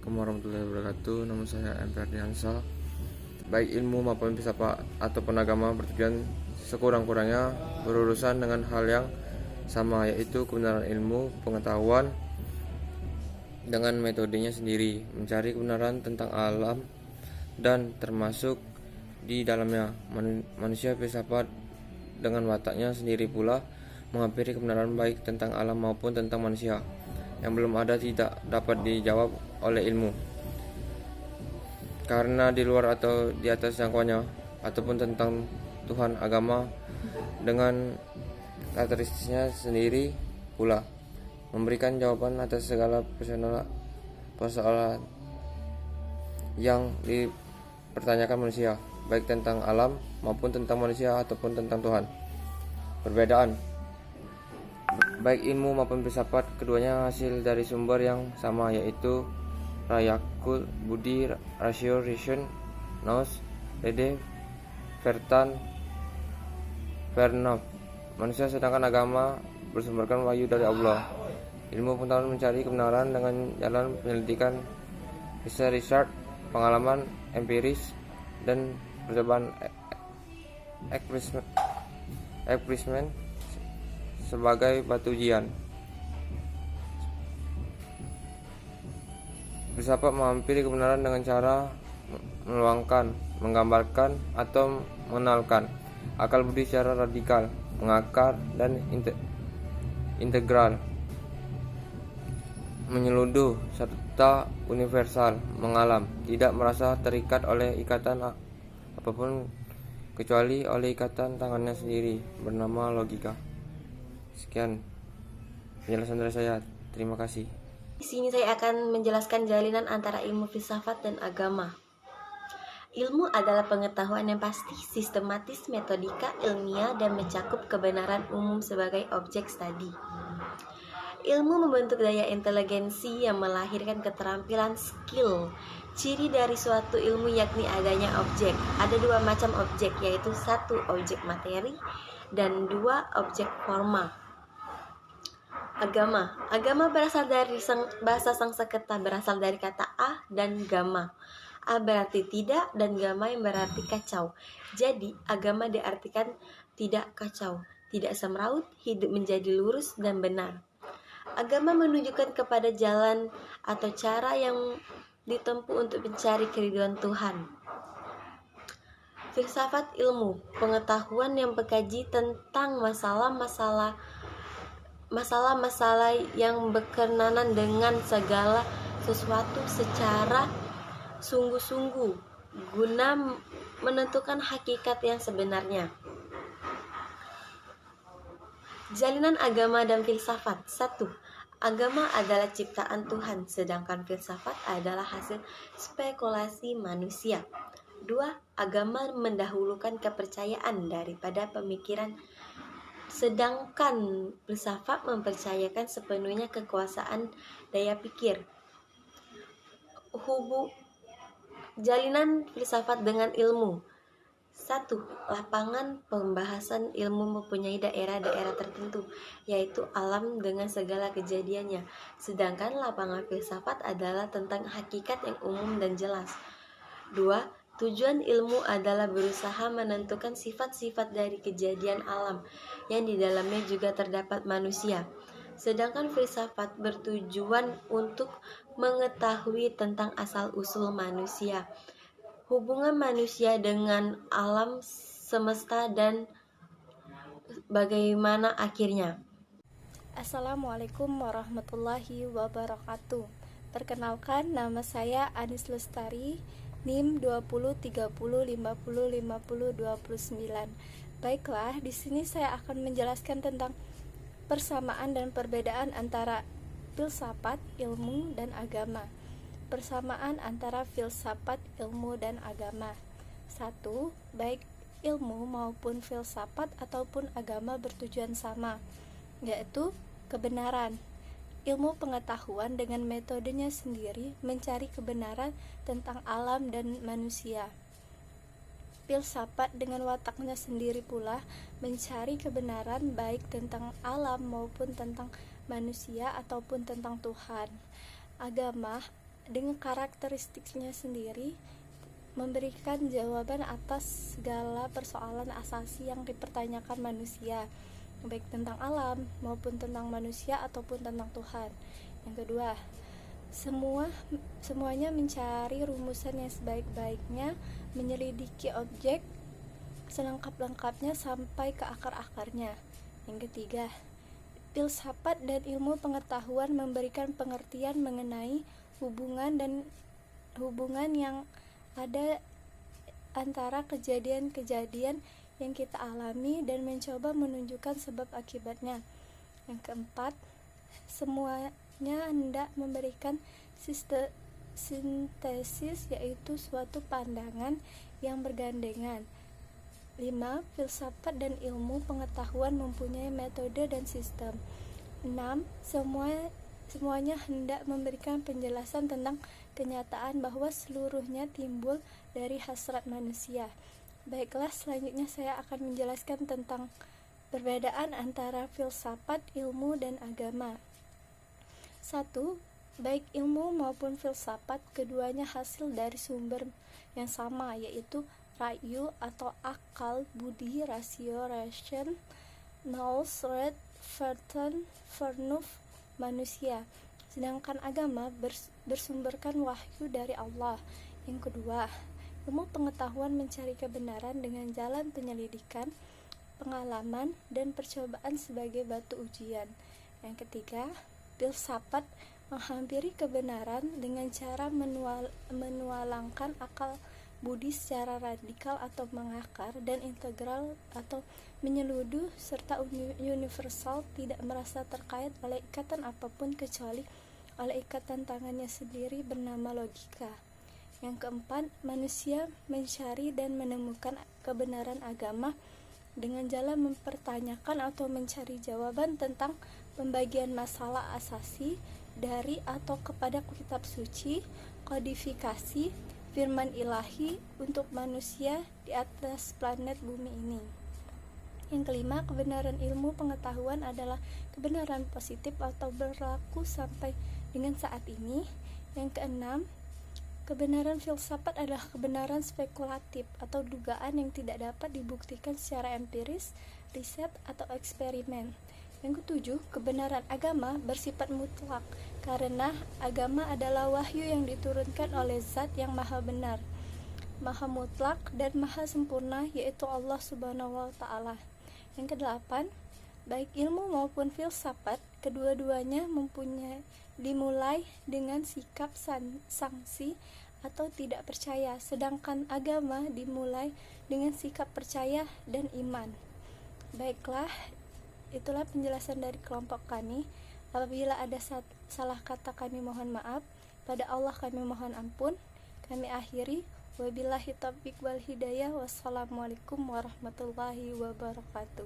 Assalamualaikum warahmatullahi wabarakatuh. Nama saya M. Ferdiansa. Baik ilmu maupun filsafat ataupun agama bertujuan sekurang-kurangnya berurusan dengan hal yang sama, yaitu kebenaran ilmu pengetahuan dengan metodenya sendiri, mencari kebenaran tentang alam dan termasuk di dalamnya. Manusia filsafat dengan wataknya sendiri pula menghampiri kebenaran baik tentang alam maupun tentang manusia yang belum ada tidak dapat dijawab oleh ilmu, karena di luar atau di atas jangkauannya, ataupun tentang Tuhan. Agama dengan karakteristiknya sendiri pula memberikan jawaban atas segala persoalan yang dipertanyakan manusia, baik tentang alam maupun tentang manusia ataupun tentang Tuhan. Perbedaan baik ilmu maupun filsafat, keduanya hasil dari sumber yang sama, yaitu Rayakul, Budi, Ratio, Reason, Nous, Rede, Vertan, Vernof. Manusia, sedangkan agama bersumberkan wahyu dari Allah. Ilmu pengetahuan mencari kebenaran dengan jalan penyelidikan, research, pengalaman empiris, dan percobaan eksperimen sebagai batu ujian. Filsafat menghampiri kebenaran dengan cara meluangkan, menggambarkan, atau mengenalkan akal budi secara radikal, mengakar, dan integral, menyeluduh, serta universal, mengalam, tidak merasa terikat oleh ikatan apapun kecuali oleh ikatan tangannya sendiri bernama logika. Sekian penjelasan dari saya. Terima kasih. Di sini saya akan menjelaskan jalinan antara ilmu filsafat dan agama. Ilmu adalah pengetahuan yang pasti, sistematis, metodika, ilmiah, dan mencakup kebenaran umum sebagai objek studi. Ilmu membentuk daya inteligensi yang melahirkan keterampilan skill. Ciri dari suatu ilmu yakni adanya objek. Ada dua macam objek, yaitu satu objek materi dan dua objek formal. Agama berasal dari bahasa Sanskerta, berasal dari kata a dan gama. A berarti tidak dan gama yang berarti kacau. Jadi agama diartikan tidak kacau, tidak semraut, hidup menjadi lurus dan benar. Agama menunjukkan kepada jalan atau cara yang ditempuh untuk mencari keridhaan Tuhan. Filsafat ilmu, pengetahuan yang mengkaji tentang masalah-masalah yang berkenaan dengan segala sesuatu secara sungguh-sungguh guna menentukan hakikat yang sebenarnya. Jalinan agama dan filsafat. 1. Agama adalah ciptaan Tuhan, sedangkan filsafat adalah hasil spekulasi manusia. 2. Agama mendahulukan kepercayaan daripada pemikiran, sedangkan filsafat mempercayakan sepenuhnya kekuasaan daya pikir. Jalinan filsafat dengan ilmu. 1. Lapangan pembahasan ilmu mempunyai daerah-daerah tertentu, yaitu alam dengan segala kejadiannya, sedangkan lapangan filsafat adalah tentang hakikat yang umum dan jelas. 2. Tujuan ilmu adalah berusaha menentukan sifat-sifat dari kejadian alam yang di dalamnya juga terdapat manusia. Sedangkan filsafat bertujuan untuk mengetahui tentang asal-usul manusia, hubungan manusia dengan alam semesta, dan bagaimana akhirnya. Assalamualaikum warahmatullahi wabarakatuh. Perkenalkan, nama saya Anis Lestari, NIM 2030505029. Baiklah, di sini saya akan menjelaskan tentang persamaan dan perbedaan antara filsafat, ilmu, dan agama. Persamaan antara filsafat, ilmu, dan agama. 1. Baik ilmu maupun filsafat ataupun agama bertujuan sama, yaitu kebenaran. Ilmu pengetahuan dengan metodenya sendiri mencari kebenaran tentang alam dan manusia. Filsafat dengan wataknya sendiri pula mencari kebenaran baik tentang alam maupun tentang manusia ataupun tentang Tuhan. Agama dengan karakteristiknya sendiri memberikan jawaban atas segala persoalan asasi yang dipertanyakan manusia, baik tentang alam maupun tentang manusia ataupun tentang Tuhan. Yang kedua, semuanya mencari rumusan yang sebaik-baiknya, menyelidiki objek selengkap-lengkapnya sampai ke akar-akarnya. Yang ketiga, filsafat dan ilmu pengetahuan memberikan pengertian mengenai hubungan yang ada antara kejadian-kejadian yang kita alami dan mencoba menunjukkan sebab akibatnya. Yang keempat, semuanya hendak memberikan sintesis, yaitu suatu pandangan yang bergandengan. 5. Filsafat dan ilmu pengetahuan mempunyai metode dan sistem. 6. Semuanya hendak memberikan penjelasan tentang kenyataan bahwa seluruhnya timbul dari hasrat manusia. Baiklah, selanjutnya saya akan menjelaskan tentang perbedaan antara filsafat, ilmu, dan agama. 1. Baik ilmu maupun filsafat, keduanya hasil dari sumber yang sama, yaitu rayu atau akal, budi, rasio, ration, nous, red, verten, vernuf, manusia. Sedangkan agama bersumberkan wahyu dari Allah. Yang kedua, ilmu pengetahuan mencari kebenaran dengan jalan penyelidikan, pengalaman, dan percobaan sebagai batu ujian. Yang ketiga, filsafat menghampiri kebenaran dengan cara menualangkan akal budi secara radikal atau mengakar dan integral atau menyeludup serta universal, tidak merasa terkait oleh ikatan apapun kecuali oleh ikatan tangannya sendiri bernama logika. Yang keempat, manusia mencari dan menemukan kebenaran agama dengan jalan mempertanyakan atau mencari jawaban tentang pembagian masalah asasi dari atau kepada kitab suci, kodifikasi, firman ilahi untuk manusia di atas planet bumi ini. Yang kelima, kebenaran ilmu pengetahuan adalah kebenaran positif atau berlaku sampai dengan saat ini. Yang keenam, kebenaran filsafat adalah kebenaran spekulatif atau dugaan yang tidak dapat dibuktikan secara empiris, riset, atau eksperimen. Yang ketujuh, kebenaran agama bersifat mutlak karena agama adalah wahyu yang diturunkan oleh Zat yang maha benar, maha mutlak, dan maha sempurna, yaitu Allah Subhanahu wa Ta'ala. Yang kedelapan, baik ilmu maupun filsafat, kedua-duanya dimulai dengan sikap sangsi atau tidak percaya, sedangkan agama dimulai dengan sikap percaya dan iman. Baiklah, itulah penjelasan dari kelompok kami. Apabila ada salah kata, kami mohon maaf. Pada Allah kami mohon ampun. Kami akhiri. Wabillahi taufiq wal hidayah. Wassalamualaikum warahmatullahi wabarakatuh.